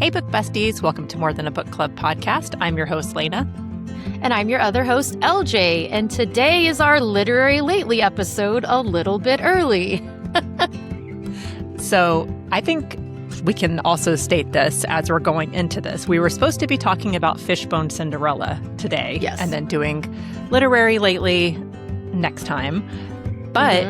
Hey, book besties. Welcome to More Than a Book Club podcast. I'm your host, Leyna. And I'm your other host, LJ. And today is our Literary Lately episode a little bit early. So I think we can also state this as we're going into this. We were supposed to be talking about Fishbone Cinderella today. Yes. And then doing Literary Lately next time. But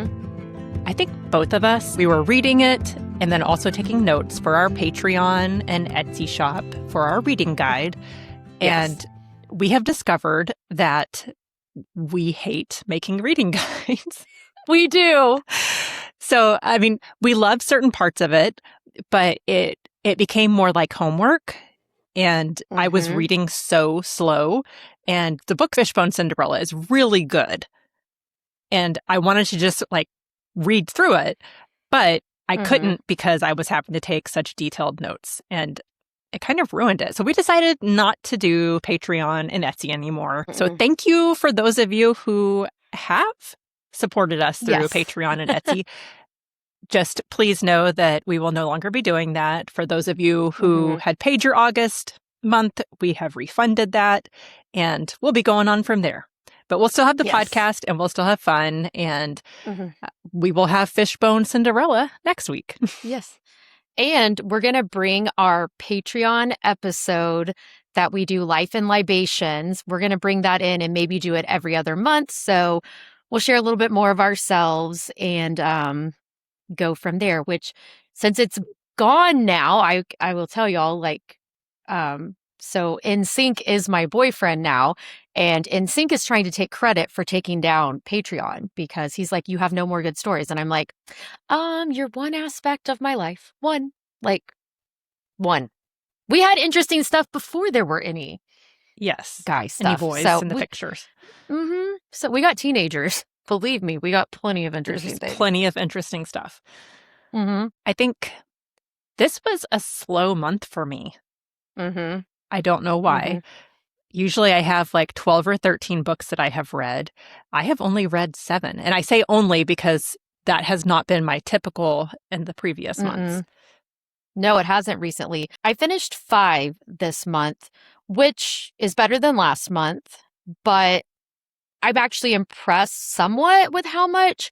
I think both of us, we were reading it and then also taking notes for our Patreon and Etsy shop for our reading guide. Yes. And we have discovered that we hate making reading guides. We do. So, I mean, we love certain parts of it, but it became more like homework. And I was reading so slow. And the book Fishbone Cinderella is really good. And I wanted to just read through it, but I couldn't because I was having to take such detailed notes, and it kind of ruined it. So we decided not to do Patreon and Etsy anymore. So thank you for those of you who have supported us through Patreon and Etsy. Just please know that we will no longer be doing that. For those of you who had paid your August month, we have refunded that, and we'll be going on from there. But we'll still have the podcast, and we'll still have fun, and we will have Fishbone Cinderella next week. Yes. And we're going to bring our Patreon episode that we do Life and Libations. We're going to bring that in and maybe do it every other month. So we'll share a little bit more of ourselves and go from there, which since it's gone now, I will tell y'all, so NSYNC is my boyfriend now, and NSYNC is trying to take credit for taking down Patreon because he's like, you have no more good stories. And I'm like, you're one aspect of my life. One. We had interesting stuff before there were any guy stuff. Any boys in the pictures. So we got teenagers. Believe me, we got plenty of interesting things. Plenty of interesting stuff. I think this was a slow month for me. I don't know why. Usually I have 12 or 13 books that I have read. I have only read 7. And I say only because that has not been my typical in the previous months. No, it hasn't recently. I finished 5 this month, which is better than last month. But I'm actually impressed somewhat with how much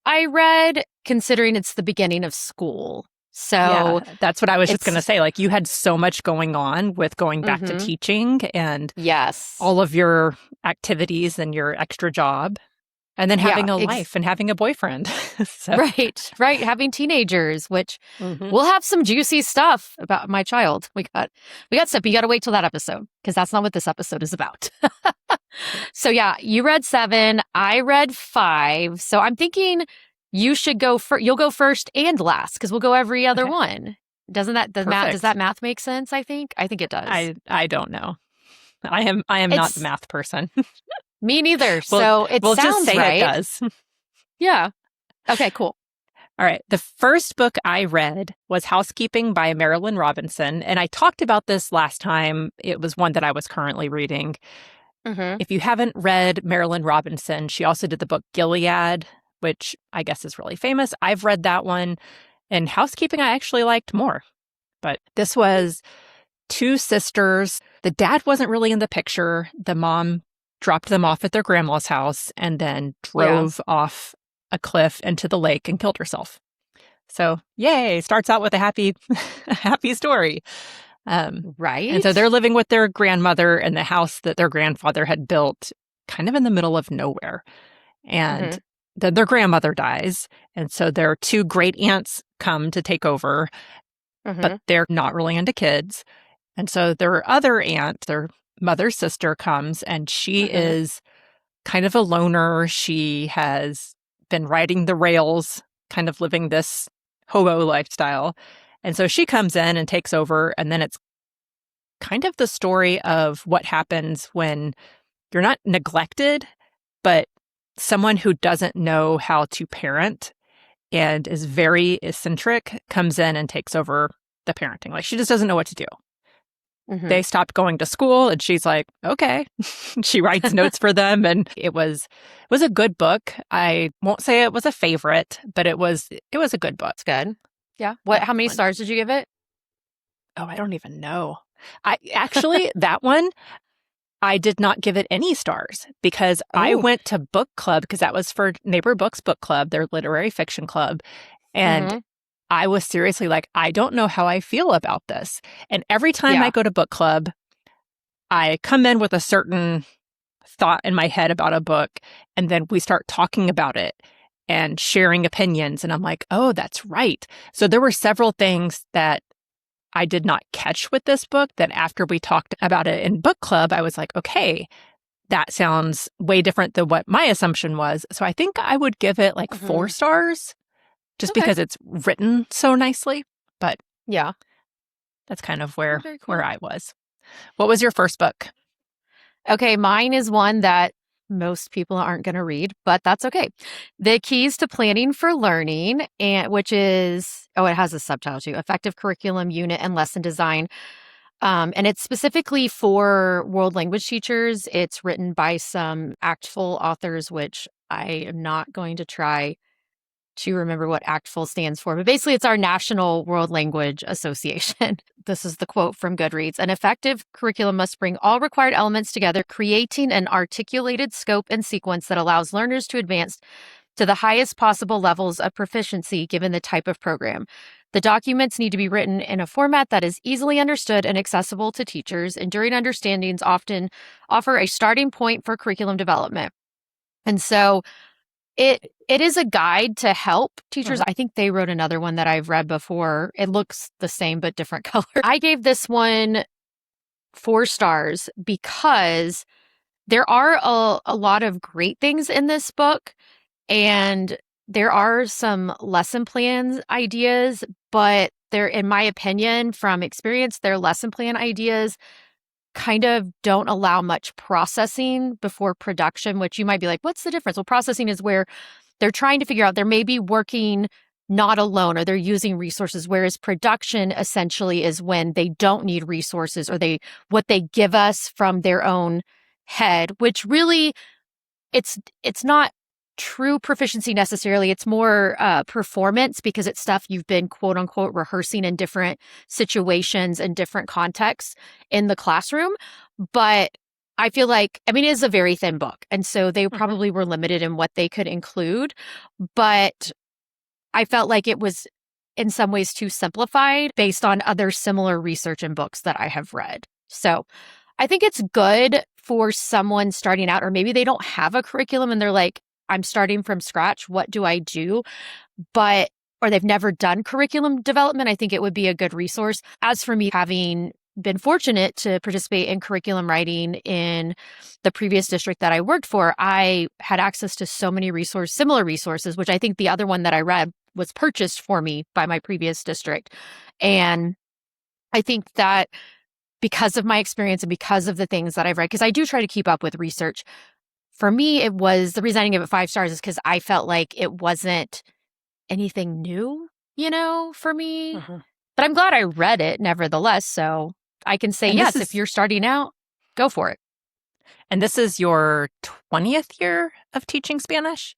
I read, considering it's the beginning of school. So that's what I was just going to say. You had so much going on with going back to teaching and all of your activities and your extra job, and then having a life and having a boyfriend. Right. Having teenagers, which we'll have some juicy stuff about my child. We got stuff. You got to wait till that episode because that's not what this episode is about. So you read 7. I read 5. So I'm thinking you should go you'll go first and last because we'll go every other one. Does that math make sense? I think it does. I don't know. I am not the math person. Me neither. So we'll sounds just say right. It does. Yeah. Okay, cool. All right. The first book I read was Housekeeping by Marilynne Robinson. And I talked about this last time. It was one that I was currently reading. If you haven't read Marilynne Robinson, she also did the book Gilead, which I guess is really famous. I've read that one. And Housekeeping I actually liked more. But this was 2 sisters. The dad wasn't really in the picture. The mom dropped them off at their grandma's house and then drove off a cliff into the lake and killed herself. So, yay, starts out with a happy story. Right. And so they're living with their grandmother in the house that their grandfather had built kind of in the middle of nowhere. And then their grandmother dies. And so their 2 great aunts come to take over, but they're not really into kids. And so their other aunt, their mother's sister, comes, and she is kind of a loner. She has been riding the rails, kind of living this hobo lifestyle. And so she comes in and takes over, and then it's kind of the story of what happens when you're not neglected, but someone who doesn't know how to parent and is very eccentric comes in and takes over the parenting. She just doesn't know what to do. They stopped going to school, and she's like, okay. She writes notes for them, and it was a good book. I won't say it was a favorite, but it was a good book. It's good. Yeah. How many stars did you give it? Oh, I don't even know. I actually, that one, I did not give it any stars because I Oh. went to book club because that was for Neighbor Books Book Club, their literary fiction club. And Mm-hmm. I was seriously like, I don't know how I feel about this. And every time I Yeah. go to book club, I come in with a certain thought in my head about a book, and then we start talking about it and sharing opinions. And I'm like, oh, that's right. So there were several things that I did not catch with this book that after we talked about it in book club, I was like, okay, that sounds way different than what my assumption was. So I think I would give it like Mm-hmm. 4 stars just Okay. because it's written so nicely. But Yeah. that's kind of Oh, where very where cool. I was. What was your first book? Okay, mine is one that most people aren't going to read, but that's okay. The Keys to Planning for Learning, and which is it has a subtitle too: Effective Curriculum, Unit, and Lesson Design. And it's specifically for world language teachers. It's written by some ACTFL authors, which I am not going to try to remember what ACTFL stands for, but basically it's our National World Language Association. This is the quote from Goodreads. An effective curriculum must bring all required elements together, creating an articulated scope and sequence that allows learners to advance to the highest possible levels of proficiency given the type of program. The documents need to be written in a format that is easily understood and accessible to teachers. Enduring understandings often offer a starting point for curriculum development. And so it is a guide to help teachers. Mhm. I think they wrote another one that I've read before. It looks the same but different color. I gave this one 4 stars because there are a lot of great things in this book, and there are some lesson plans ideas, but they're, in my opinion, from experience, their lesson plan ideas kind of don't allow much processing before production, which you might be like, what's the difference? Well, processing is where they're trying to figure out, they're maybe working not alone or they're using resources, whereas production essentially is when they don't need resources or what they give us from their own head, which really it's not true proficiency necessarily. It's more performance because it's stuff you've been quote unquote rehearsing in different situations and different contexts in the classroom. But I feel like, I mean, it is a very thin book. And so they Mhm. probably were limited in what they could include. But I felt like it was in some ways too simplified based on other similar research and books that I have read. So I think it's good for someone starting out, or maybe they don't have a curriculum and they're like, I'm starting from scratch. What do I do? But, or they've never done curriculum development. I think it would be a good resource. As for me, having been fortunate to participate in curriculum writing in the previous district that I worked for, I had access to so many similar resources, which I think the other one that I read was purchased for me by my previous district. And I think that because of my experience and because of the things that I've read, because I do try to keep up with research. For me, it was the reason I give it 5 stars is because I felt like it wasn't anything new, for me. Mhm. But I'm glad I read it nevertheless. So I can say, And this yes, if is you're starting out, go for it. and this is your 20th year of teaching Spanish?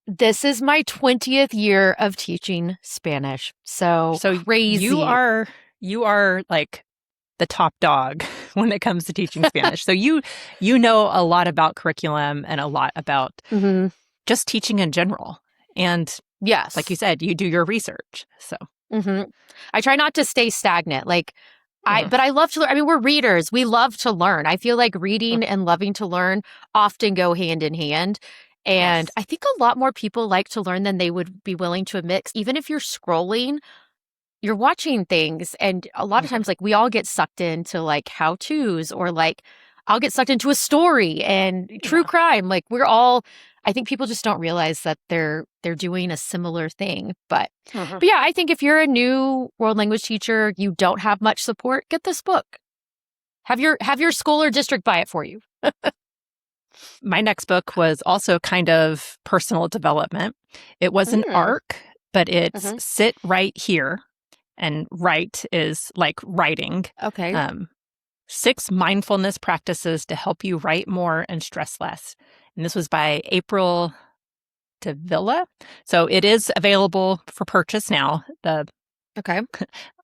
This is my 20th year of teaching Spanish. So So crazy. you are like the top dog when it comes to teaching Spanish. So you know a lot about curriculum and a lot about Hmm. just teaching in general. And like you Yes. said, you do your research. So, Hmm. I try not to stay stagnant. mhm. But I love to learn. I mean, we're readers. We love to learn. I feel like Mm, reading and loving to learn often go hand in hand. And yes. I think a lot more people like to learn than they would be willing to admit. 'Cause even if you're scrolling, you're watching things. And a lot of Mhm. times, like, we all get sucked into like how to's or like I'll get sucked into a story and true Yeah. crime. I think people just don't realize that they're doing a similar thing. Mhm. But yeah, I think if you're a new world language teacher, you don't have much support, get this book. Have your school or district buy it for you. My next book was also kind of personal development. It was an Mm, arc, but it's hmm. Sit Right Here. And write is like writing. Okay. Um, 6 mindfulness practices to help you write more and stress less. And this was by April Davila. So it is available for purchase now. The Okay.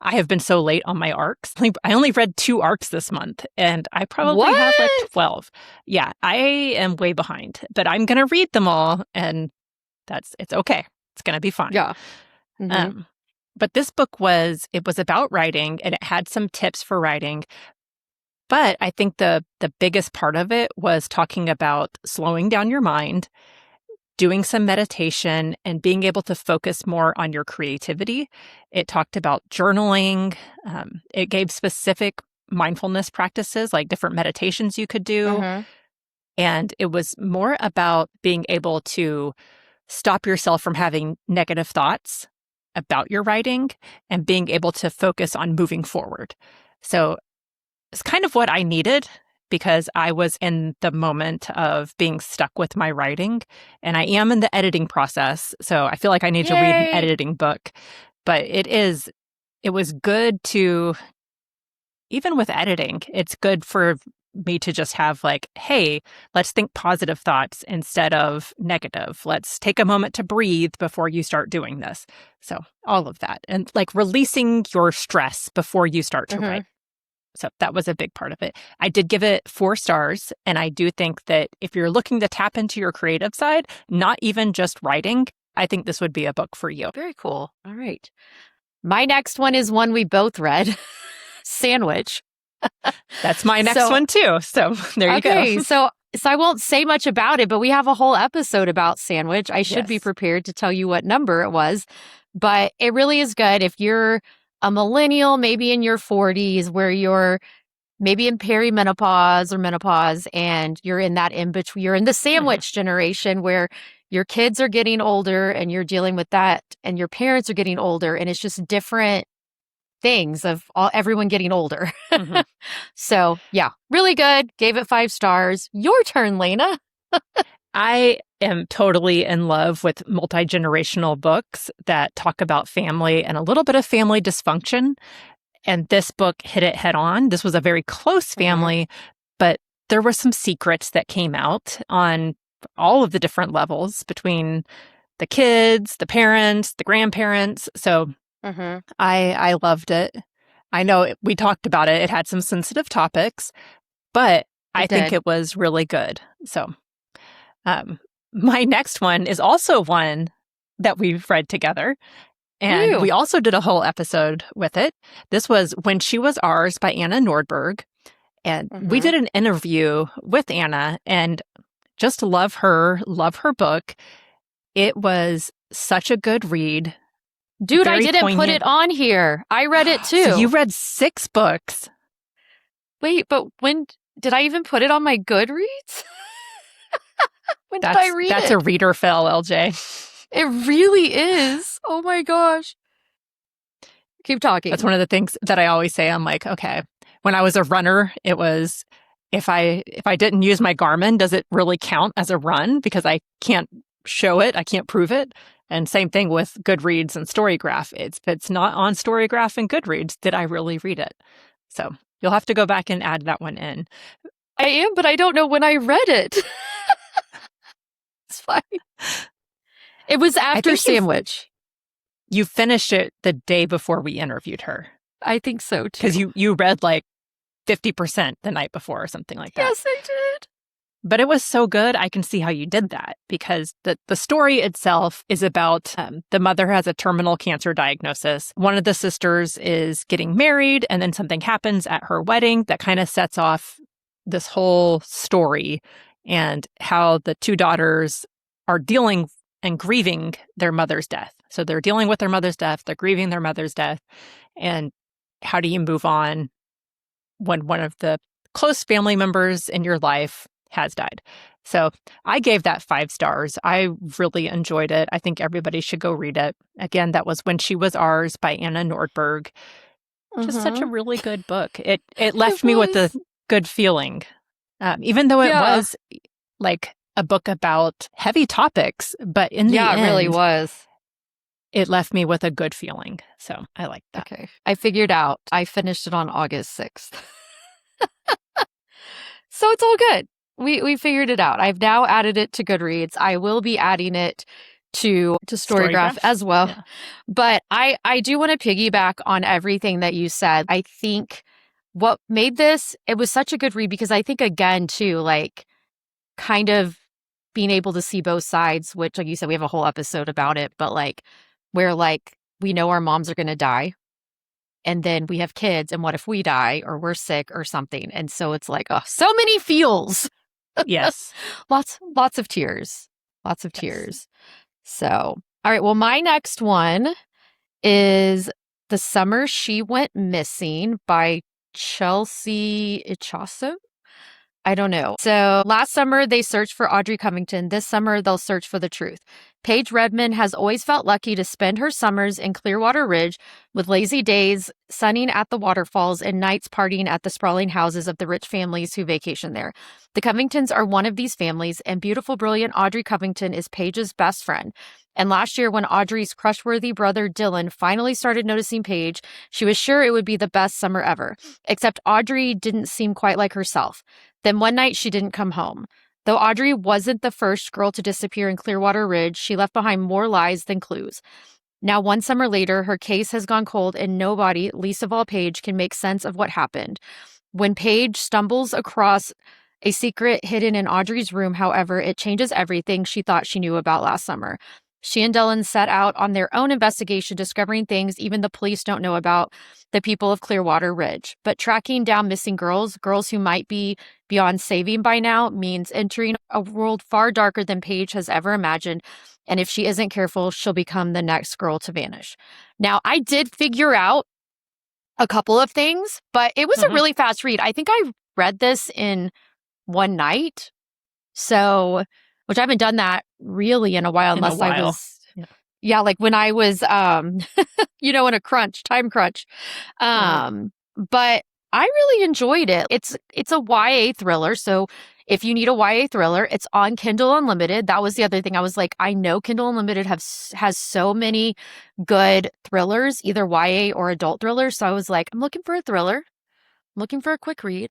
I have been so late on my arcs. I only read 2 arcs this month, and I probably have like What? 12. Yeah, I am way behind, but I'm going to read them all, and it's okay. It's going to be fine. Yeah. Mm-hmm. Um, but this book it was about writing, and it had some tips for writing. But I think the biggest part of it was talking about slowing down your mind, doing some meditation, and being able to focus more on your creativity. It talked about journaling. It gave specific mindfulness practices, like different meditations you could do. Mm-hmm. And it was more about being able to stop yourself from having negative thoughts about your writing and being able to focus on moving forward. So it's kind of what I needed because I was in the moment of being stuck with my writing, and I am in the editing process. So I feel like I need to read an Yay. editing book. But it was good to, even with editing, it's good for me to just have like, hey, let's think positive thoughts instead of negative. Let's take a moment to breathe before you start doing this. So all of that, and like releasing your stress before you start to Mm-hmm. write. So that was a big part of it. I did give it 4 stars. And I do think that if you're looking to tap into your creative side, not even just writing, I think this would be a book for you. Very cool. All right. My next one is one we both read, Sandwich. That's my next So, one too. So there you go. okay. So I won't say much about it, but we have a whole episode about Sandwich. I should be Yes. prepared to tell you what number it was, but it really is good if you're a millennial, maybe in your 40s, where you're maybe in perimenopause or menopause, and you're in that in between, you're in the Mhm. sandwich generation where your kids are getting older and you're dealing with that, and your parents are getting older, and it's just different things of everyone getting older. Mhm. So, yeah, really good. Gave it 5 stars. Your turn, Leyna. I am totally in love with multi-generational books that talk about family and a little bit of family dysfunction. And this book hit it head on. This was a very close Mhm. family, but there were some secrets that came out on all of the different levels between the kids, the parents, the grandparents. So Mhm. I loved it. I know we talked about it. It had some sensitive topics, but I It think did. it was really good. So um, my next one is also one that we've read together. And Woo. we also did a whole episode with it. This was When She Was Ours by Anna Nordberg. And we Mhm. did an interview with Anna and just love her book. It was such a good read, Dude, I very didn't put it poignant. on here. I read it So you too. read 6 books. Wait, but when did I even put it on my Goodreads? When did I read That's a it? reader fail, LJ. It really is. Oh my gosh. Keep That's talking. one of the things that I always say. I'm like, okay, when I was a runner, it was if I didn't use my Garmin, does it really count as a run? Because I can't show it, I can't prove it. And same thing with Goodreads and Storygraph. If it's not on Storygraph and Goodreads, did I really read it? So you'll have to go back and add that one in. I am, but I don't know when I read it. It's fine. It was I after think Sandwich. you finished it the day before we interviewed her I think so because too. you read like 50% the night before or something like that. Yes, I did. But it was so good, I can see how you did that because the story itself is about the mother has a terminal cancer diagnosis. One of the sisters is getting married, and then something happens at her wedding that kind of sets off this whole story and how the 2 daughters are dealing and grieving their mother's death. So they're dealing with their mother's death, they're grieving their mother's death, and how do you move on when one of the close family members in your life has died. So I gave that 5 stars. I really enjoyed it. I think everybody should go read it. Again, that was When She Was Ours by Anna Nordberg. Just such a Mm-hmm. really good book. It It left me with a was. good feeling, even though it Yeah. was like a book about heavy topics. But in the Yeah, it really end, was. it left me with a good feeling. So I like that. Okay. I figured out. I finished it on August 6th. So it's all good. We figured it out. I've now added it to Goodreads. I will be adding it to Storygraph as well. Yeah. But I do want to piggyback on everything that you said. I think what made this, it was such a good read because I think, again, too, like kind of being able to see both sides, which, like you said, we have a whole episode about it, but like where like we know our moms are going to die and then we have kids, and what if we die or we're sick or something? And so it's like, oh, so many feels. Yes. Lots of tears. Lots of tears. So, all right. Well, my next one is The Summer She Went Missing by Chelsea Ichaso. I don't know. So last summer, they searched for Audrey Covington. This summer, they'll search for the truth. Paige Redmond has always felt lucky to spend her summers in Clearwater Ridge with lazy days sunning at the waterfalls and nights partying at the sprawling houses of the rich families who vacation there. The Covingtons are one of these families, and beautiful, brilliant Audrey Covington is Paige's best friend. And last year, when Audrey's crushworthy brother Dylan finally started noticing Paige, she was sure it would be the best summer ever. Except Audrey didn't seem quite like herself. Then one night she didn't come home. Though Audrey wasn't the first girl to disappear in Clearwater Ridge, she left behind more lies than clues. Now, one summer later, her case has gone cold and nobody, least of all Paige, can make sense of what happened. When Paige stumbles across a secret hidden in Audrey's room, however, it changes everything she thought she knew about last summer. She and Dylan set out on their own investigation, discovering things even the police don't know about the people of Clearwater Ridge. But tracking down missing girls who might be beyond saving by now, means entering a world far darker than Paige has ever imagined. And if she isn't careful, she'll become the next girl to vanish. Now, I did figure out a couple of things, but it was a really fast read. I think I read this in one night. So, which I haven't done that really in a while, unless I was, like when I was, in a time crunch. But I really enjoyed it. It's a YA thriller. So if you need a YA thriller, it's on Kindle Unlimited. That was the other thing. I was like, I know Kindle Unlimited has so many good thrillers, either YA or adult thrillers. So I was like, I'm looking for a thriller. I'm looking for a quick read.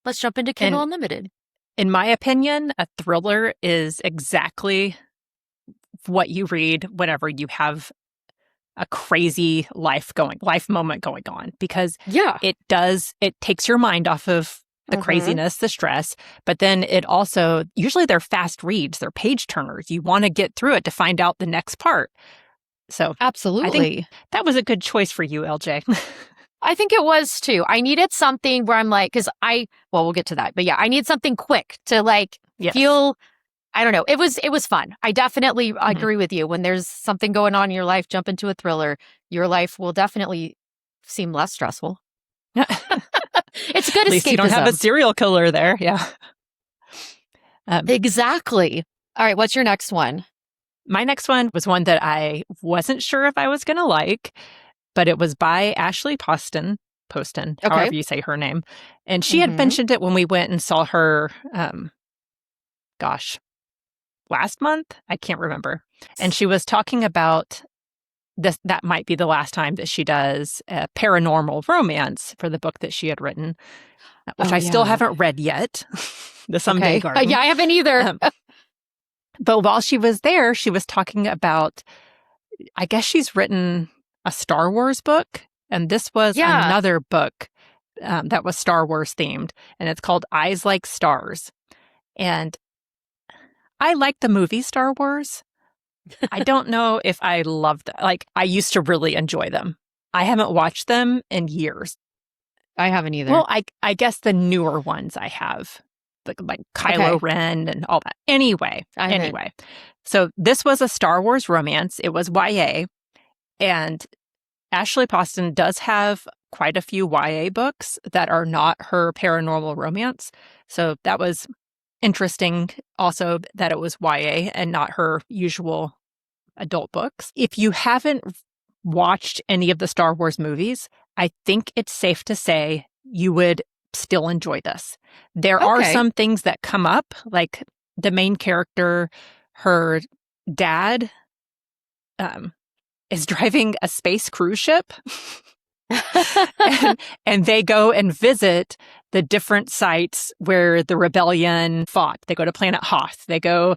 Let's jump into Kindle Unlimited. In my opinion, a thriller is exactly what you read whenever you have a crazy life moment going on, because it takes your mind off of the craziness, the stress, but then it also, usually they're fast reads, they're page turners. You want to get through it to find out the next part. So absolutely. I think that was a good choice for you, LJ. I think it was too. I needed something where I'm like, we'll get to that. But yeah, I need something quick to feel, I don't know. It was fun. I definitely agree with you. When there's something going on in your life, jump into a thriller. Your life will definitely seem less stressful. It's good escapism. At least you don't have a serial killer there. Yeah. Exactly. All right. What's your next one? My next one was one that I wasn't sure if I was going to like, but it was by Ashley Poston, however you say her name. And she had mentioned it when we went and saw her, last month? I can't remember. And she was talking about this. That might be the last time that she does a paranormal romance for the book that she had written, which I still haven't read yet. The Someday Garden. Yeah, I haven't either. But while she was there, she was talking about, I guess she's written a Star Wars book, and this was another book that was Star Wars themed, and it's called Eyes Like Stars. And I like the movie Star Wars. I don't know if I love them. Like, I used to really enjoy them. I haven't watched them in years. I haven't either. Well, I guess the newer ones I have, like Kylo Ren and all that. Anyway. So this was a Star Wars romance. It was YA. And Ashley Poston does have quite a few YA books that are not her paranormal romance. So that was interesting also that it was YA and not her usual adult books. If you haven't watched any of the Star Wars movies, I think it's safe to say you would still enjoy this. There are some things that come up, like the main character, her dad, is driving a space cruise ship. and they go and visit the different sites where the rebellion fought. They go to Planet Hoth. They go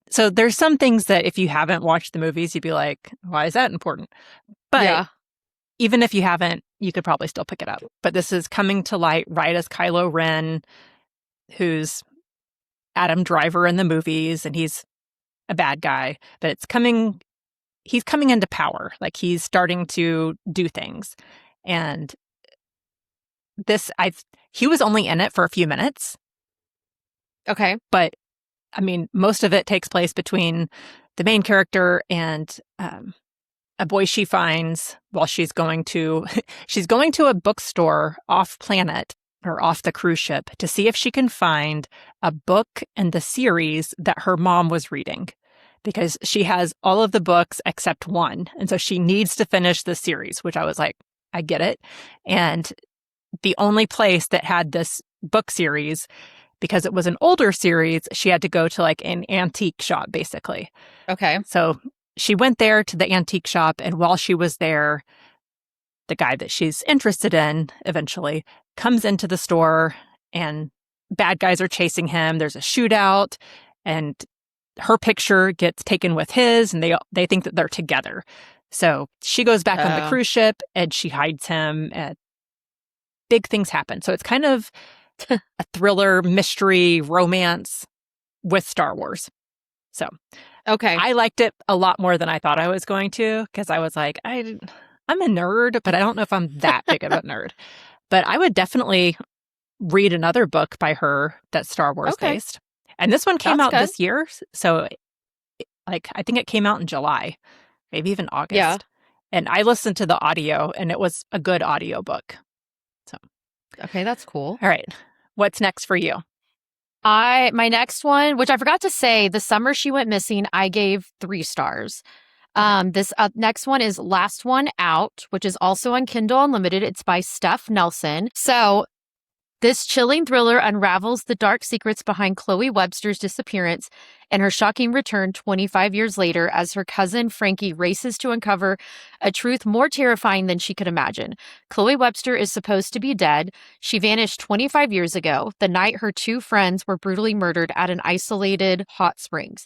So there's some things that if you haven't watched the movies, you'd be like, why is that important? But Yeah. even if you haven't, you could probably still pick it up. But this is coming to light right as Kylo Ren, who's Adam Driver in the movies, and he's a bad guy, but he's coming into power. Like he's starting to do things. And he was only in it for a few minutes, Okay. but I mean, most of it takes place between the main character and a boy she finds while she's going to she's going to a bookstore off planet or off the cruise ship to see if she can find a book in the series that her mom was reading, because she has all of the books except one, and so she needs to finish the series, which I was like, I get it. And the only place that had this book series, because it was an older series, she had to go to like an antique shop, basically. Okay. So she went there to the antique shop, and while she was there, the guy that she's interested in eventually comes into the store, and bad guys are chasing him. There's a shootout, and her picture gets taken with his, and they think that they're together. So she goes back on the cruise ship, and she hides him, and big things happen. So it's kind of a thriller, mystery, romance with Star Wars. So Okay. I liked it a lot more than I thought I was going to, because I was like, I'm a nerd, but I don't know if I'm that big of a nerd. But I would definitely read another book by her that's Star Wars Okay. based. And this one came That's out good. this year. So like, I think it came out in July, maybe even Yeah. August. And I listened to the audio, and it was a good audio book. So, Okay, that's cool. all right. What's next for you? My next one, which I forgot to say, The Summer She Went Missing, I gave 3 stars. Okay. This next one is Last One Out, which is also on Kindle Unlimited. It's by Steph Nelson. So this chilling thriller unravels the dark secrets behind Chloe Webster's disappearance and her shocking return 25 years later as her cousin Frankie races to uncover a truth more terrifying than she could imagine. Chloe Webster is supposed to be dead. She vanished 25 years ago, the night her 2 friends were brutally murdered at an isolated hot springs.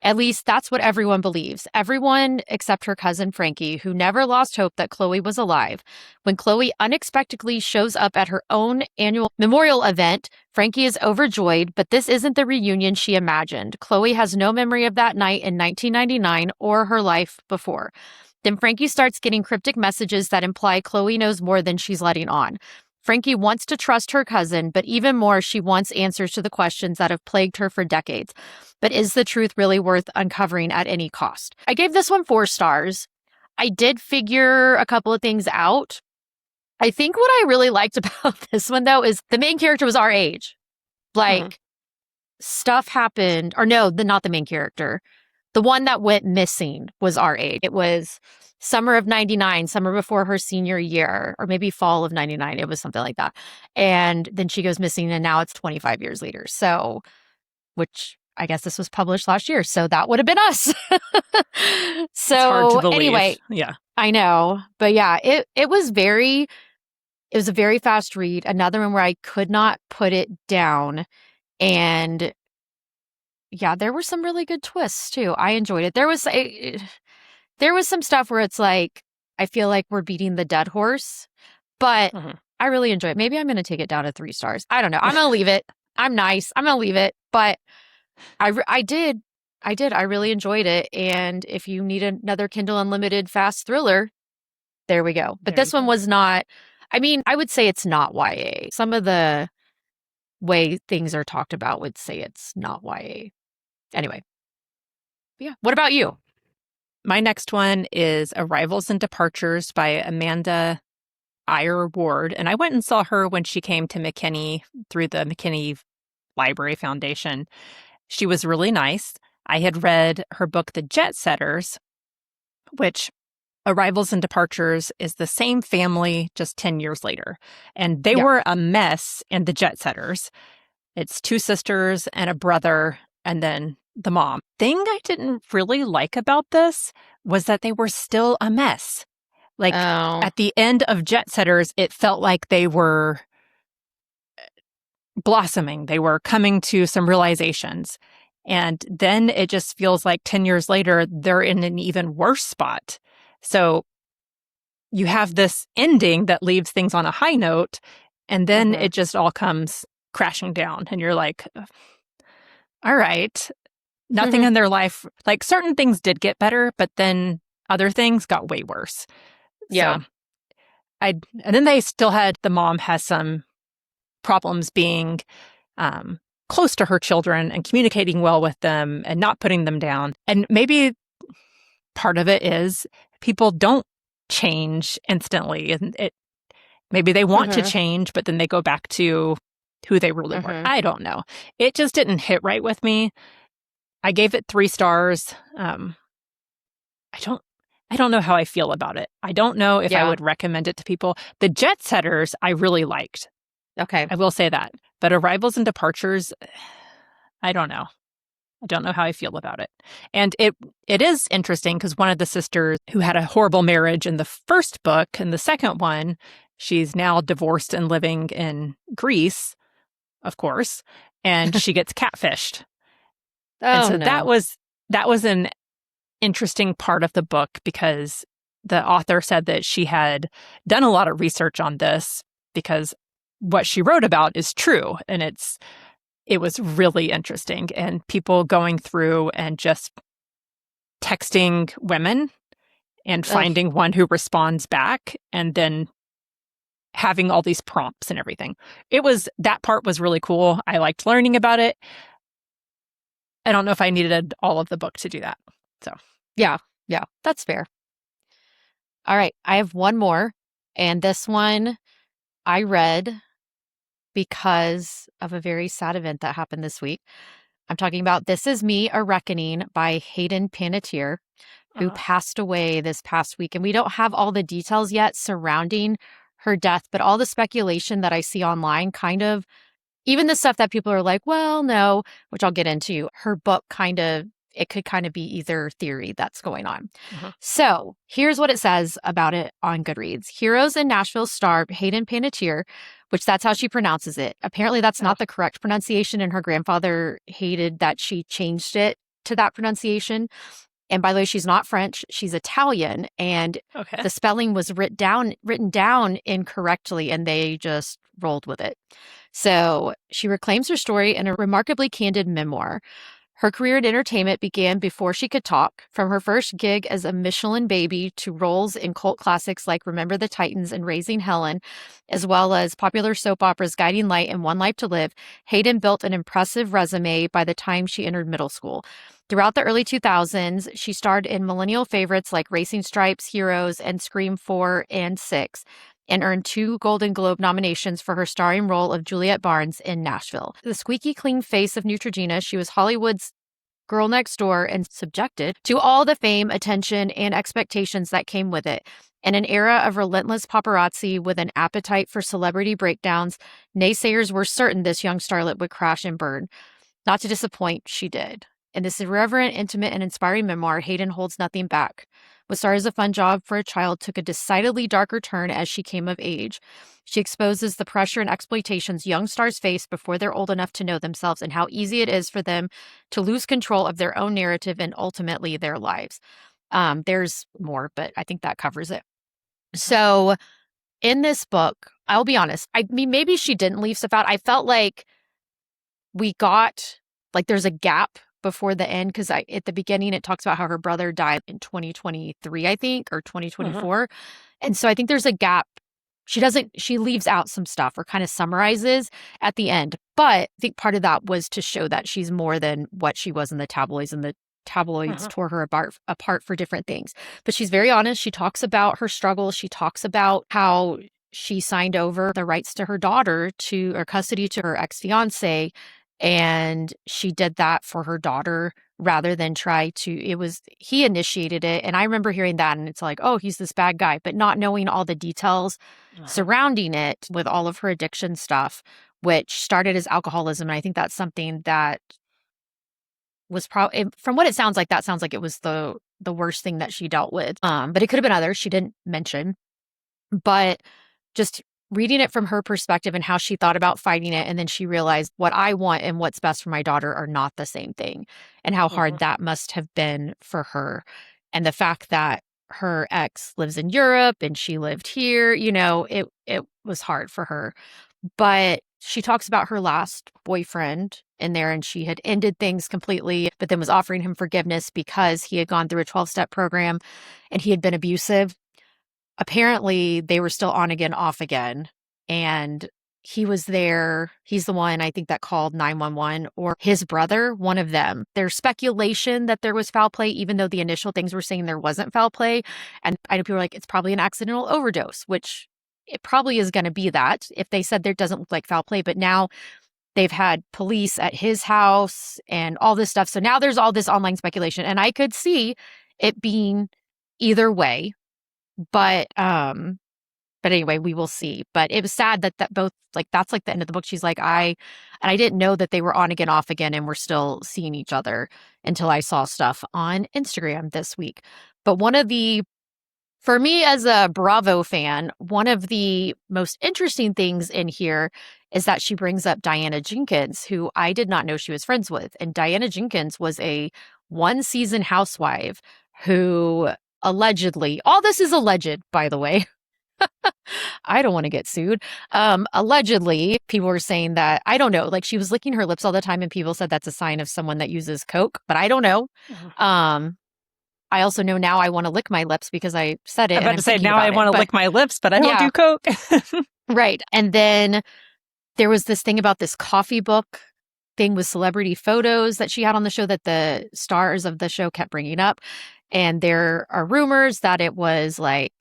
At least that's what everyone believes. Everyone except her cousin Frankie, who never lost hope that Chloe was alive. When Chloe unexpectedly shows up at her own annual memorial event, Frankie is overjoyed, but this isn't the reunion she imagined. Chloe has no memory of that night in 1999 or her life before. Then Frankie starts getting cryptic messages that imply Chloe knows more than she's letting on. Frankie wants to trust her cousin, but even more, she wants answers to the questions that have plagued her for decades. But is the truth really worth uncovering at any cost? I gave this one 4 stars. I did figure a couple of things out. I think what I really liked about this one, though, is the main character was our age. Like, stuff happened, or no, not the main character. The one that went missing was our age. It was summer of 99, summer before her senior year, or maybe fall of 99. It was something like that. And then she goes missing, and now it's 25 years later. So, which I guess this was published last year. So that would have been us. It's hard to So, believe. anyway, Yeah. I know. But yeah, it was a very fast read. Another one where I could not put it down. And yeah, there were some really good twists too. I enjoyed it. There was some stuff where it's like, I feel like we're beating the dead horse, but I really enjoy it. Maybe I'm going to take it down to 3 stars. I don't know. I'm going to leave it. I'm nice. I'm going to leave it. But I did. I really enjoyed it. And if you need another Kindle Unlimited fast thriller, there we go. But There this you one go. was not, I mean, I would say it's not YA. Some of the way things are talked about would say it's not YA. Anyway. Yeah. What about you? My next one is Arrivals and Departures by Amanda Iyer Ward. And I went and saw her when she came to McKinney through the McKinney Library Foundation. She was really nice. I had read her book, The Jet Setters, which Arrivals and Departures is the same family just 10 years later. And they Yeah. were a mess in The Jet Setters. It's 2 sisters and a brother, and then the mom. Thing I didn't really like about this was that they were still a mess. Like Oh. at the end of Jet Setters, it felt like they were blossoming. They were coming to some realizations. And then it just feels like 10 years later, they're in an even worse spot. So you have this ending that leaves things on a high note, and then Mm-hmm. it just all comes crashing down. And you're like, all right, nothing in their life, like certain things did get better, but then other things got way worse. Yeah. So and then they still had, the mom has some problems being close to her children and communicating well with them and not putting them down. And maybe part of it is people don't change instantly, and maybe they want to Mm-hmm. change, but then they go back to who they really were. Mm-hmm. I don't know. It just didn't hit right with me. I gave it 3 stars. I don't I don't know how I feel about it. I don't know if I Yeah. would recommend it to people. The Jet Setters I really liked. Okay. I will say that. But Arrivals and Departures, I don't know. I don't know how I feel about it. And it is interesting because one of the sisters who had a horrible marriage in the first book and the second one, she's now divorced and living in Greece, of course, and she gets catfished. And Oh so no. that was an interesting part of the book because the author said that she had done a lot of research on this because what she wrote about is true, and it was really interesting, and people going through and just texting women and Ugh. finding one who responds back and then having all these prompts and everything. That part was really cool. I liked learning about it. I don't know if I needed all of the book to do that. So, Yeah. Yeah. That's fair. All right. I have one more. And this one I read because of a very sad event that happened this week. I'm talking about This Is Me, A Reckoning by Hayden Panettiere, who uh, passed away this past week. And we don't have all the details yet surrounding her death, but all the speculation that I see online kind of, even the stuff that people are like, well, no, which I'll get into, her book kind of, it could kind of be either theory that's going on. uh-huh. So here's what it says about it on Goodreads. Heroes in Nashville star Hayden Panettiere, which that's how she pronounces it. Apparently that's Oh, not the correct pronunciation, and her grandfather hated that she changed it to that pronunciation. And by the way, she's not French, she's Italian, and okay. the spelling was written down incorrectly, and they just rolled with it. So she reclaims her story in a remarkably candid memoir. Her career in entertainment began before she could talk, from her first gig as a Michelin baby to roles in cult classics like Remember the Titans and Raising Helen, as well as popular soap operas Guiding Light and One Life to Live. Hayden built an impressive resume by the time she entered middle school. Throughout the early 2000s, she starred in millennial favorites like Racing Stripes, Heroes, and Scream 4 and 6, and earned 2 Golden Globe nominations for her starring role of Juliet Barnes in Nashville. The squeaky clean face of Neutrogena, she was Hollywood's girl next door and subjected to all the fame, attention, and expectations that came with it. In an era of relentless paparazzi with an appetite for celebrity breakdowns, naysayers were certain this young starlet would crash and burn. Not to disappoint, she did. In this irreverent, intimate, and inspiring memoir, Hayden holds nothing back. What started as a fun job for a child took a decidedly darker turn as she came of age. She exposes the pressure and exploitations young stars face before they're old enough to know themselves, and how easy it is for them to lose control of their own narrative and ultimately their lives. There's more, but I think that covers it. So in this book, I'll be honest, I mean, maybe she didn't leave stuff out. I felt like we got, like, there's a gap before the end, because at the beginning it talks about how her brother died in 2023, I think, or Uh-huh. 2024. And so I think there's a gap. She leaves out some stuff or kind of summarizes at the end. But I think part of that was to show that she's more than what she was in the tabloids, and the tabloids Uh-huh. tore her apart for different things. But she's very honest. She talks about her struggles. She talks about how she signed over the rights to her daughter, to or custody to her ex-fiance, and she did that for her daughter rather than try to, he initiated it. And I remember hearing that, and it's like, oh, he's this bad guy, but not knowing all the details Uh-huh. surrounding it with all of her addiction stuff, which started as alcoholism. And I think that's something that was probably, from what it sounds like, that sounds like it was the worst thing that she dealt with. But it could have been others she didn't mention. But just reading it from her perspective and how she thought about fighting it. And then she realized what I want and what's best for my daughter are not the same thing, and how hard that must have been for her. And the fact that her ex lives in Europe and she lived here, it was hard for her. But she talks about her last boyfriend in there, and she had ended things completely, but then was offering him forgiveness because he had gone through a 12-step program and he had been abusive. Apparently, they were still on again, off again. And he was there. He's the one, I think, that called 911, or his brother, one of them. There's speculation that there was foul play, even though the initial things were saying there wasn't foul play. And I know people are like, it's probably an accidental overdose, which it probably is going to be that if they said there doesn't look like foul play. But now they've had police at his house and all this stuff. So now there's all this online speculation. And I could see it being either way. But anyway, we will see. But it was sad that both, like, that's like the end of the book. She's like, I didn't know that they were on again, off again, and we're still seeing each other until I saw stuff on Instagram this week. But for me as a Bravo fan, one of the most interesting things in here is that she brings up Diana Jenkins, who I did not know she was friends with. And Diana Jenkins was a one-season housewife who allegedly, all this is alleged, by the way. I don't want to get sued. Allegedly, people were saying that, I don't know, like she was licking her lips all the time, and people said that's a sign of someone that uses Coke, but I don't know. I also know now I want to lick my lips because I said it. I'm about to say, now I want to lick my lips, but I don't do Coke. Right. And then there was this thing about this coffee book thing with celebrity photos that she had on the show that the stars of the show kept bringing up. And there are rumors that it was like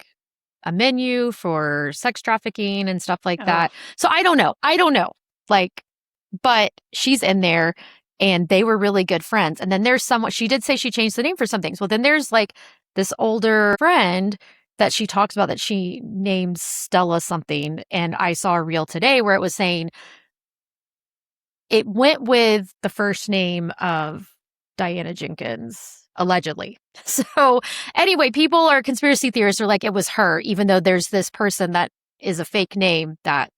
a menu for sex trafficking and stuff like that. So I don't know. Like, but she's in there and they were really good friends. And then there's someone, she did say she changed the name for some things. Well, then there's like this older friend that she talks about that she named Stella something. And I saw a reel today where it was saying it went with the first name of Diana Jenkins, allegedly. So anyway, people are conspiracy theorists are like, it was her, even though there's this person that is a fake name that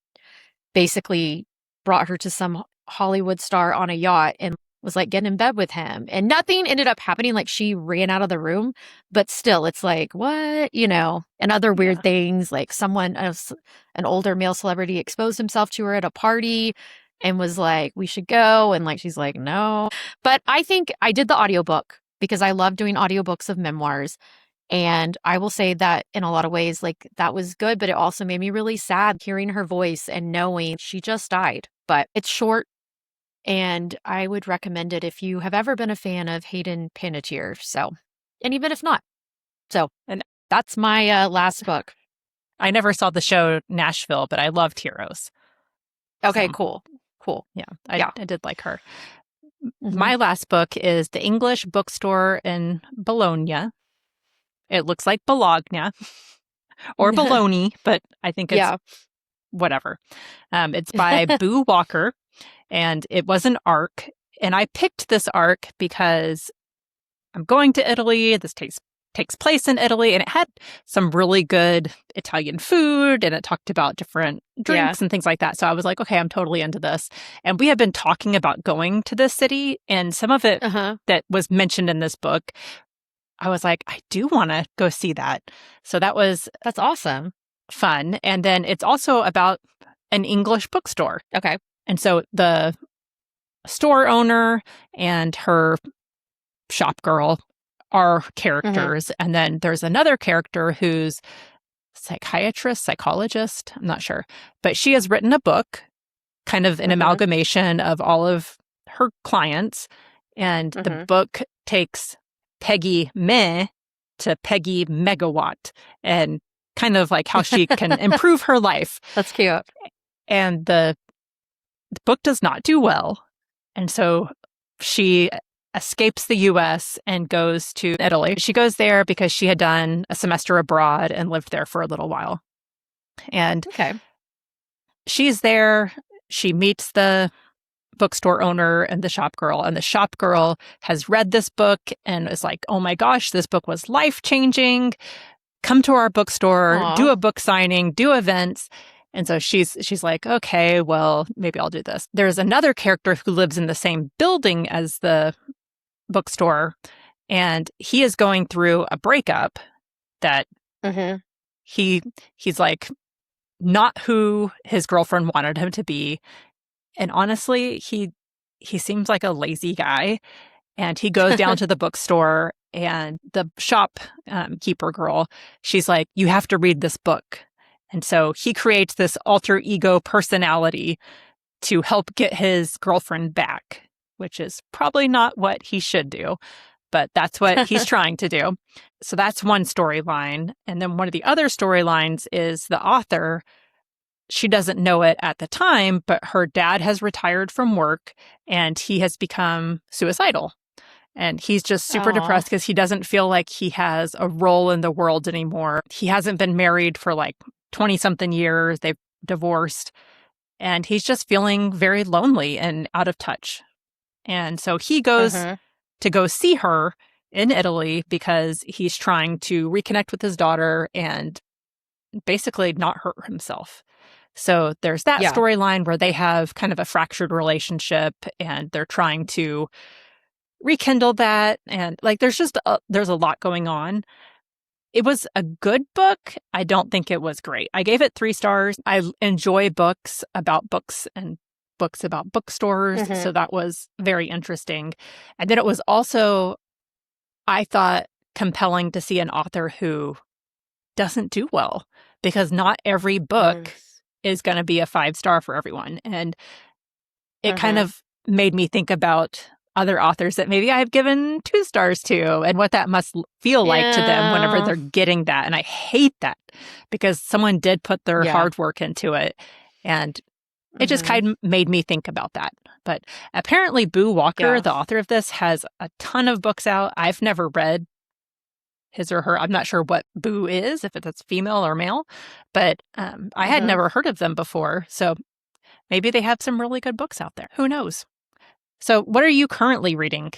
basically brought her to some Hollywood star on a yacht and was like getting in bed with him. And nothing ended up happening. Like she ran out of the room, but still it's like, what, and other weird things, like an older male celebrity exposed himself to her at a party and was like, we should go. And like, she's like, no. But I think I did the audiobook because I love doing audiobooks of memoirs. And I will say that in a lot of ways, like that was good, but it also made me really sad hearing her voice and knowing she just died. But it's short and I would recommend it if you have ever been a fan of Hayden Panettiere. So, and even if not. So, and that's my last book. I never saw the show Nashville, but I loved Heroes. Okay, so, cool. Yeah, I did like her. Mm-hmm. My last book is The English Bookstore in Bologna. It looks like Bologna or Bologna, but I think it's whatever. It's by Boo Walker, and it was an arc. And I picked this arc because I'm going to Italy. This takes place in Italy, and it had some really good Italian food, and it talked about different drinks and things like that. So I was like, okay, I'm totally into this. And we had been talking about going to this city, and some of it that was mentioned in this book, I was like, I do want to go see that. So that's awesome. Fun. And then it's also about an English bookstore. Okay. And so the store owner and her shop girl are characters. And then there's another character who's psychologist, I'm not sure. But she has written a book, kind of an amalgamation of all of her clients. And the book takes Peggy Meh to Peggy Megawatt and kind of like how she can improve her life. That's cute. And the book does not do well. And so she escapes the U.S. and goes to Italy. She goes there because she had done a semester abroad and lived there for a little while. And she's there. She meets the bookstore owner and the shop girl. And the shop girl has read this book and is like, oh my gosh, this book was life-changing. Come to our bookstore, do a book signing, do events. And so she's like, okay, well, maybe I'll do this. There's another character who lives in the same building as the bookstore, and he is going through a breakup that Mm-hmm. he's like not who his girlfriend wanted him to be. And honestly, he seems like a lazy guy. And he goes down to the bookstore, and the shop keeper girl, she's like, you have to read this book. And so he creates this alter ego personality to help get his girlfriend back, which is probably not what he should do, but that's what he's trying to do. So that's one storyline. And then one of the other storylines is the author. She doesn't know it at the time, but her dad has retired from work and he has become suicidal. And he's just super depressed because he doesn't feel like he has a role in the world anymore. He hasn't been married for like 20-something years. They've divorced. And he's just feeling very lonely and out of touch. And so he goes to go see her in Italy because he's trying to reconnect with his daughter and basically not hurt himself. So there's that storyline where they have kind of a fractured relationship and they're trying to rekindle that. And like, there's a lot going on. It was a good book. I don't think it was great. I gave it 3 stars. I enjoy books about books and books about bookstores. So that was very interesting. And then it was also, I thought, compelling to see an author who doesn't do well, because not every book is going to be a 5-star for everyone. And it kind of made me think about other authors that maybe I've given 2 stars to and what that must feel like to them whenever they're getting that. And I hate that because someone did put their hard work into it. And it just kind of made me think about that. But apparently Boo Walker, the author of this, has a ton of books out. I've never read his or her. I'm not sure what Boo is, if it's female or male, but I had never heard of them before. So maybe they have some really good books out there. Who knows? So what are you currently reading?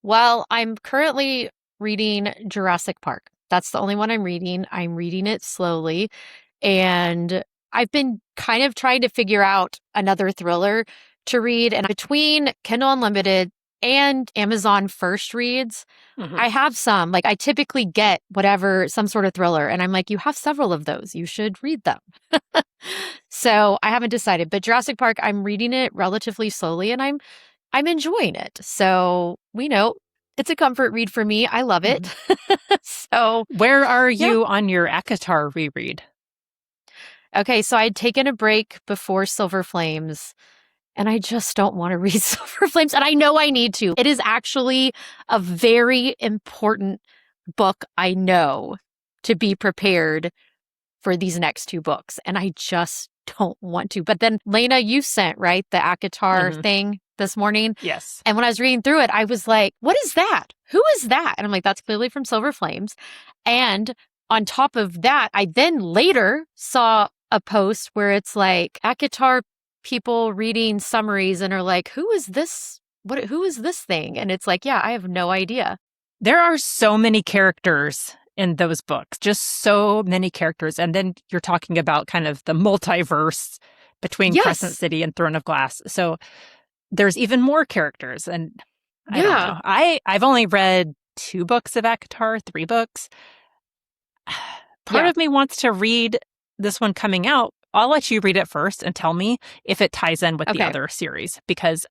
Well, I'm currently reading Jurassic Park. That's the only one I'm reading. I'm reading it slowly. And I've been kind of trying to figure out another thriller to read. And between Kindle Unlimited and Amazon First Reads, I have some. Like, I typically get some sort of thriller. And I'm like, you have several of those. You should read them. So I haven't decided. But Jurassic Park, I'm reading it relatively slowly and I'm enjoying it. So we know it's a comfort read for me. I love it. So where are you on your ACOTAR reread? Okay, so I had taken a break before Silver Flames, and I just don't want to read Silver Flames, and I know I need to. It is actually a very important book, I know, to be prepared for these next 2 books, and I just don't want to. But then, Leyna, you sent, right, the ACOTAR thing this morning? Yes. And when I was reading through it, I was like, what is that? Who is that? And I'm like, that's clearly from Silver Flames. And on top of that, I then later saw a post where it's like ACOTAR people reading summaries and are like, who is this? Who is this thing? And it's like, yeah, I have no idea. There are so many characters in those books, just so many characters. And then you're talking about kind of the multiverse between Crescent City and Throne of Glass. So there's even more characters. And I don't know. I've only read 2 books of ACOTAR, 3 books. Part of me wants to read this one coming out. I'll let you read it first and tell me if it ties in with the other series, because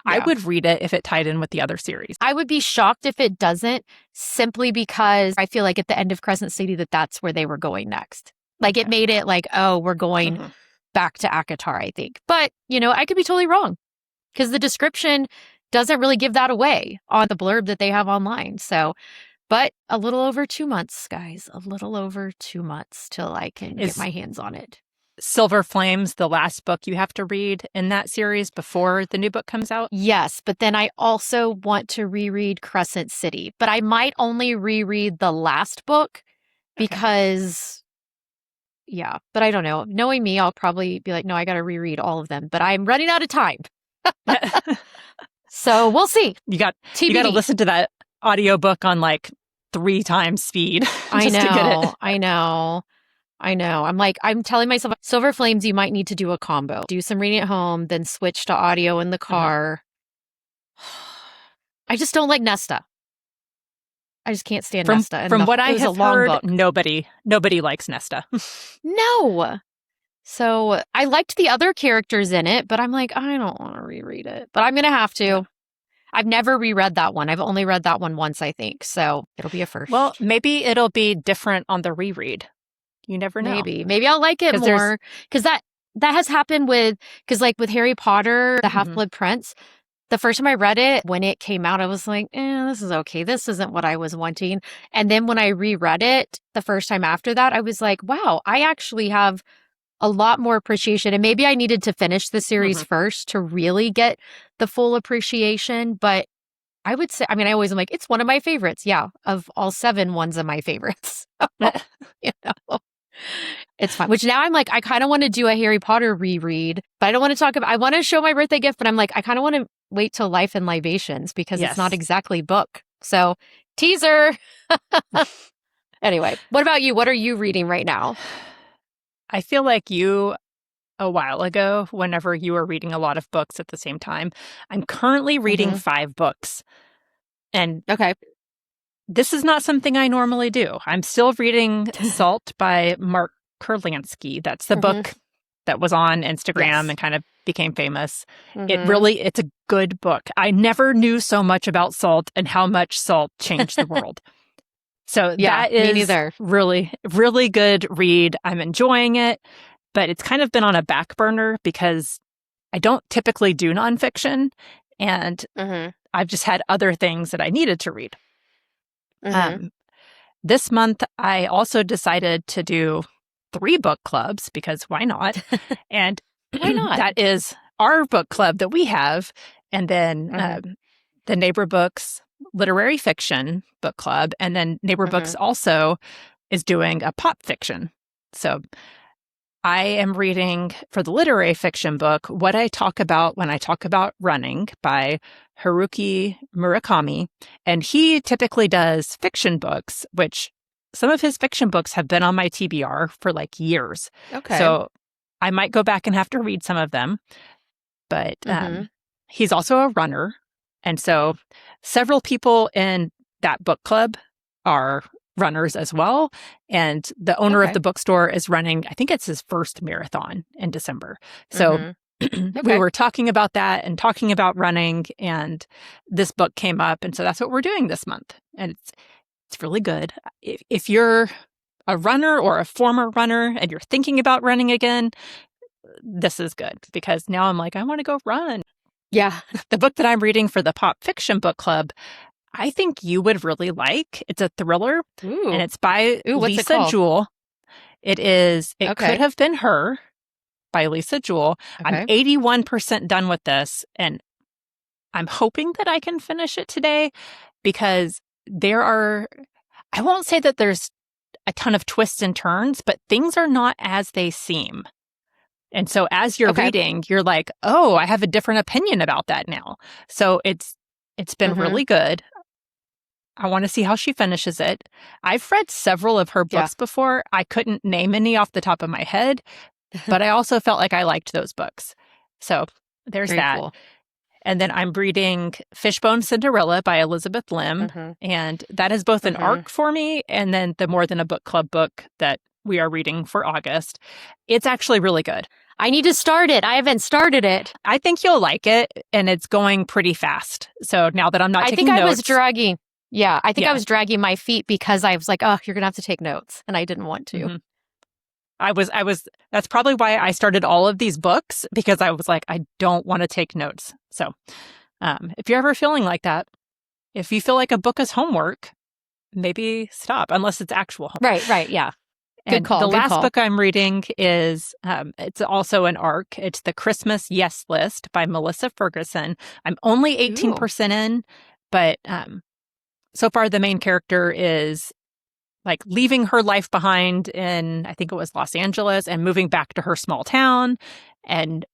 I would read it if it tied in with the other series. I would be shocked if it doesn't, simply because I feel like at the end of Crescent City that's where they were going next. Like, it made it like, oh, we're going back to ACOTAR, I think. But, I could be totally wrong, because the description doesn't really give that away on the blurb that they have online. So, but a little over 2 months, guys, a little over 2 months till I can get my hands on it. Silver Flames, the last book you have to read in that series before the new book comes out? Yes, but then I also want to reread Crescent City, but I might only reread the last book because, but I don't know. Knowing me, I'll probably be like, no, I got to reread all of them, but I'm running out of time. So we'll see. You got to listen to that audiobook on like 3 times speed. I know. I know. I'm telling myself, Silver Flames, you might need to do a combo. Do some reading at home, then switch to audio in the Uh-huh. car. I just don't like Nesta. I just can't stand Nesta. And From what it I was a have long heard, book. nobody likes Nesta. No. So I liked the other characters in it, but I'm like, I don't want to reread it. But I'm going to have to. Yeah. I've never reread that one. I've only read that one once, I think. So it'll be a Well, first. maybe it'll be different on the reread. You never know. Maybe I'll like it Because there's more. Because that has happened because like with Harry Potter, the Mhm. Half-Blood Prince, the first time I read it, when it came out, I was like, this is okay. This isn't what I was wanting. And then when I reread it the first time after that, I was like, wow, I actually have a lot more appreciation. And maybe I needed to finish the series Mhm. first to really get the full appreciation. But I would say, I mean, I always am like, it's one of my favorites. Yeah, of all 7, one's of my favorites. You know, it's fine. Which now I'm like, I kind of want to do a Harry Potter reread, but I don't want to talk about, I want to show my birthday gift, but I'm like, I kind of want to wait till Life and Libations because it's not Yes. exactly book. So, teaser. Anyway, what about you? What are you reading right now? I feel like you a while ago, whenever you were reading a lot of books at the same time. I'm currently reading Hmm. 5 books. And Okay. this is not something I normally do. I'm still reading Salt by Mark Kurlansky. That's the Hmm. book that was on Instagram Yes. and kind of became famous. Hmm. It's a good book. I never knew so much about salt and how much salt changed the world. So Yeah, that me is neither. really, really good read. I'm enjoying it, but it's kind of been on a back burner because I don't typically do nonfiction, and Hmm. I've just had other things that I needed to read. Hmm. Um, this month, I also decided to do 3 book clubs because why not? And Why not? that is our book club that we have, and then Hmm. the Neighbor Books Literary Fiction Book Club, and then Neighbor Books Hmm. also is doing a pop fiction. So I am reading for the literary fiction book What I Talk About When I Talk About Running by Haruki Murakami. And he typically does fiction books, which some of his fiction books have been on my TBR for like years. Okay. So I might go back and have to read some of them. But Hmm. he's also a runner. And so several people in that book club are runners as well. And the owner of Okay. the bookstore is running, I think it's his first marathon in December. So Hmm. we Okay. were talking about that and talking about running, and this book came up. And so that's what we're doing this month. And it's really good. If you're a runner or a former runner and you're thinking about running again, this is good because now I'm like, I want to go run. Yeah. The book that I'm reading for the Pop Fiction Book Club, I think you would really like. It's a thriller, and Ooh. it's by Ooh, what's it Lisa called? Jewell. It Could Okay. Have Been Her by Lisa Jewell. I'm Okay. 81% done with this, and I'm hoping that I can finish it today because I won't say that there's a ton of twists and turns, but things are not as they seem. And so as you're Okay. reading, you're like, oh, I have a different opinion about that now. So it's been Hmm. really good. I want to see how she finishes it. I've read several of her Yeah. books before. I couldn't name any off the top of my head, but I also felt like I liked those books. So there's Very that. cool. And then I'm reading Fishbone Cinderella by Elizabeth Lim. Hmm. And that is both an Hmm. arc for me and then the More Than a Book Club book that we are reading for August. It's actually really good. I need to start it. I haven't started it. I think you'll like it, and it's going pretty fast. So now that I'm not I think taking I was notes, dragging. Yeah, I think I yeah, was dragging my feet because I was like, oh, you're going to have to take notes. And I didn't want to. hmm that's probably why I started all of these books because I was like, I don't want to take notes. So if you're ever feeling like that, if you feel like a book is homework, maybe stop, unless it's actual homework. Right, right. Yeah. Good And call. the Good last call. book I'm reading is, it's also an arc. It's The Christmas Yes List by Melissa Ferguson. I'm only Ooh. 18% in, but so far the main character is like leaving her life behind in, I think it was Los Angeles, and moving back to her small town. And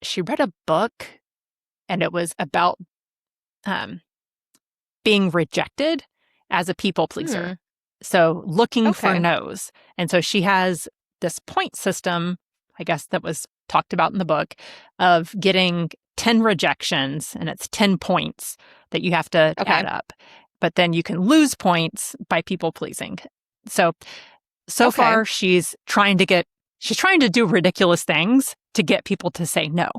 she read a book, and it was about um, being rejected as a people Hmm. pleaser. So looking for Okay. no's. And so she has this point system, I guess that was talked about in the book, of getting 10 rejections, and it's 10 points that you have to Okay. add up. But then you can lose points by people pleasing. So Okay. far she's trying to do ridiculous things to get people to say no.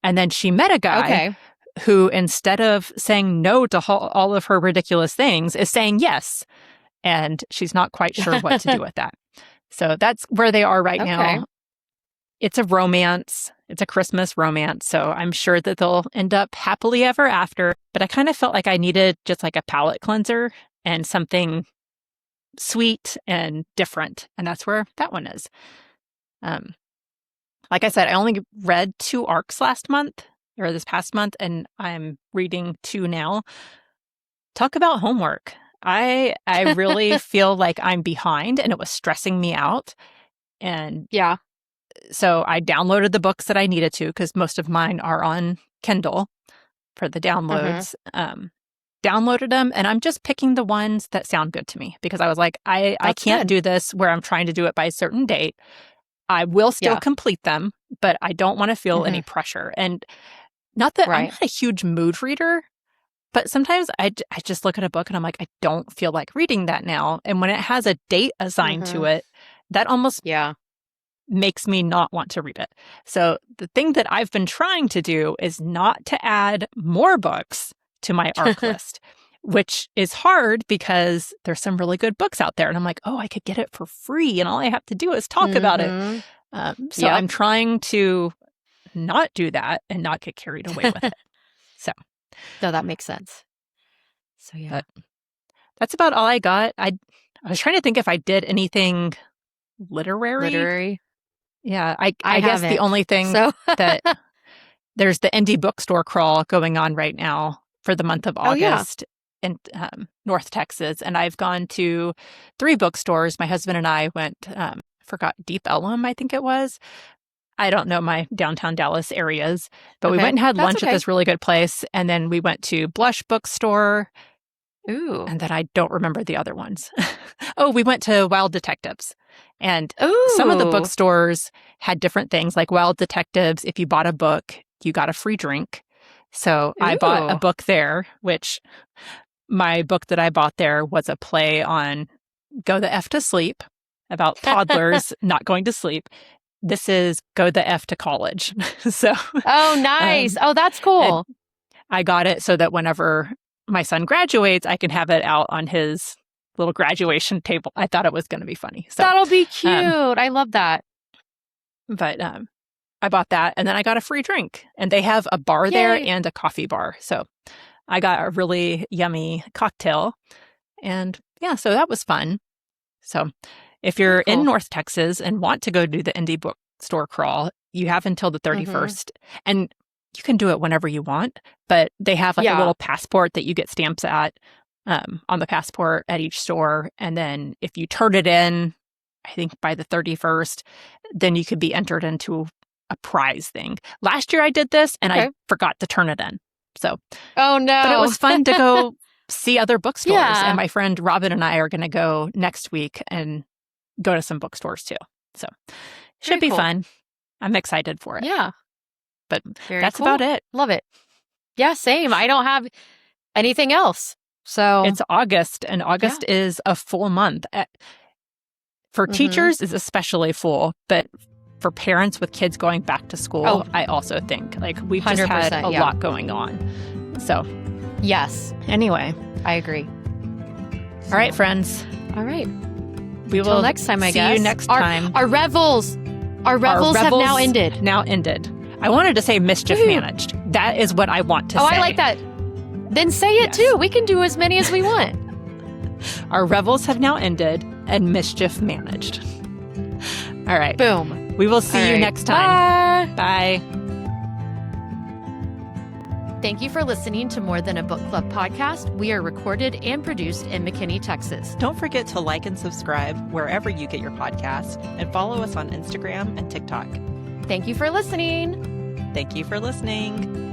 And then she met a guy who, instead of saying no to all of her ridiculous things, is saying yes. And she's not quite sure what to do with that. So that's where they are right now. It's a romance. It's a Christmas romance. So I'm sure that they'll end up happily ever after. But I kind of felt like I needed just like a palate cleanser and something sweet and different. And that's where that one is. Like I said, I only read 2 arcs this past month, and I'm reading 2 now. Talk about homework. I really feel like I'm behind, and it was stressing me out. And yeah. So I downloaded the books that I needed to, because most of mine are on Kindle for the downloads. Downloaded them, and I'm just picking the ones that sound good to me, because I was like, I can't do this where I'm trying to do it by a certain date. I will still complete them, but I don't want to feel any pressure. And not that I'm not a huge mood reader, but sometimes I just look at a book and I'm like, I don't feel like reading that now. And when it has a date assigned to it, that almost makes me not want to read it. So the thing that I've been trying to do is not to add more books to my ARC list, which is hard because there's some really good books out there. And I'm like, oh, I could get it for free, and all I have to do is talk about it. So I'm trying to not do that and not get carried away with it. So no, that makes sense. So but that's about all I got. I was trying to think if I did anything literary. Yeah, I guess the only thing that there's the indie bookstore crawl going on right now for the month of August in North Texas. And I've gone to 3 bookstores. My husband and I went, forgot Deep Ellum, I think it was. I don't know my downtown Dallas areas, but we went and had lunch at this really good place. And then we went to Blush Bookstore. Ooh. And then I don't remember the other ones. We went to Wild Detectives. And some of the bookstores had different things, like Wild Detectives. If you bought a book, you got a free drink. So I bought a book there, which my book that I bought there was a play on Go the F to Sleep, about toddlers not going to sleep. This is Go the F to College. So nice. That's cool. I got it so that whenever my son graduates, I can have it out on his little graduation table. I thought it was going to be funny. So that'll be cute. I love that. But I bought that, and then I got a free drink. And they have a bar there and a coffee bar. So I got a really yummy cocktail. And so that was fun. So if you're in North Texas and want to go do the indie bookstore crawl, you have until the 31st. And you can do it whenever you want, but they have like a little passport that you get stamps at on the passport at each store. And then if you turn it in, I think by the 31st, then you could be entered into a prize thing. Last year I did this and I forgot to turn it in. So, oh no. But it was fun to go see other bookstores. And my friend Robin and I are going to go next week and go to some bookstores too. So should be fun. I'm excited for it. Yeah. But that's about it. Love it. Yeah, same. I don't have anything else. So it's August, and August is a full month. For teachers, it's especially full, but for parents with kids going back to school, I also think like we've just had a lot going on. So yes. Anyway, I agree. All right, friends. All right. We will next time, I guess. See you next time. Our revels have now ended. Now ended. I wanted to say mischief managed. That is what I want to say. Oh, I like that. Then say it too. We can do as many as we want. Our revels have now ended and mischief managed. All right. Boom. We will see you next time. Bye. Thank you for listening to More Than a Book Club podcast. We are recorded and produced in McKinney, Texas. Don't forget to like and subscribe wherever you get your podcast, and follow us on Instagram and TikTok. Thank you for listening. Thank you for listening.